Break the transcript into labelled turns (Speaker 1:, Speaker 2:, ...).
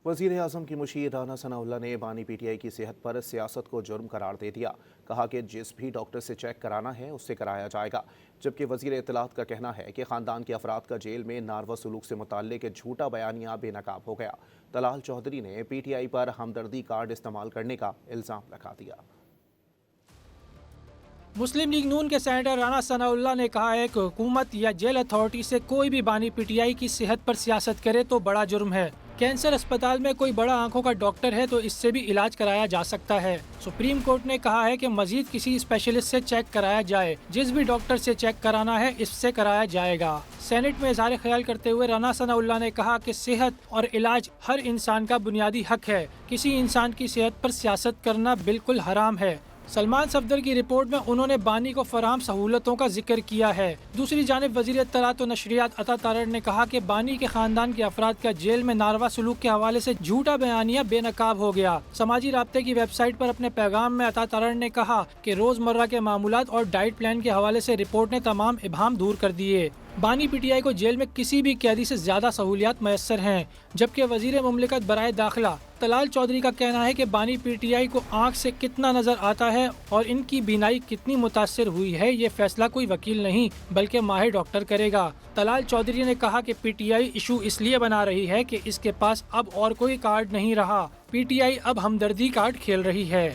Speaker 1: वज़ीर आज़म की मुशीर राना सनाउल्लाह ने बानी पीटीआई की सेहत पर सियासत को जुर्म करार दे दिया। कहा कि जिस भी डॉक्टर से चेक कराना है उससे कराया जाएगा। जबकि वज़ीर इत्तलात का कहना है कि ख़ानदान के अफराद का जेल में नारवा सलूक से मुताल्लिक़ झूठा बयानिया बेनकाब हो गया। तलाल चौधरी ने पीटीआई पर हमदर्दी कार्ड इस्तेमाल करने का इल्ज़ाम लगा दिया।
Speaker 2: मुस्लिम लीग नून के सेनेटर राना सनाउल्लाह ने कहा है कि हुकूमत या जेल अथॉरिटी से कोई भी बानी पीटीआई की सेहत पर सियासत करे तो बड़ा जुर्म है। कैंसर अस्पताल में कोई बड़ा आंखों का डॉक्टर है तो इससे भी इलाज कराया जा सकता है। सुप्रीम कोर्ट ने कहा है कि मजीद किसी स्पेशलिस्ट से चेक कराया जाए। जिस भी डॉक्टर से चेक कराना है इससे कराया जाएगा। सेनेट में इज़हार ख्याल करते हुए राना सनाउल्लाह ने कहा कि सेहत और इलाज हर इंसान का बुनियादी हक है। किसी इंसान की सेहत पर सियासत करना बिल्कुल हराम है। सलमान सफदर की रिपोर्ट में उन्होंने बानी को फराहम सहूलतों का जिक्र किया है। दूसरी जानिब वज़ीर इत्तलात और नशरियात अता तारड़ ने कहा कि बानी के खानदान के अफराद का जेल में नारवा सलूक के हवाले से झूठा बयानिया बेनकाब हो गया। समाजी राब्ते की वेबसाइट पर अपने पैगाम में अता तारड़ ने कहा कि रोज़मर्रा के मामूलात और डाइट प्लान के हवाले से रिपोर्ट ने तमाम इबहाम दूर कर दिए। बानी पीटीआई को जेल में किसी भी कैदी से ज़्यादा सहूलियात मैसर हैं। जबकि वज़ीर मुमलिकत बराए दाखिला तलाल चौधरी का कहना है कि बानी पीटीआई को आँख से कितना नज़र आता है और इनकी बीनाई कितनी मुतासर हुई है ये फैसला कोई वकील नहीं बल्कि माहिर डॉक्टर करेगा। तलाल चौधरी ने कहा कि पीटीआई इशू इसलिए बना रही है कि इसके पास अब और कोई कार्ड नहीं रहा। पीटीआई अब हमदर्दी कार्ड खेल रही है।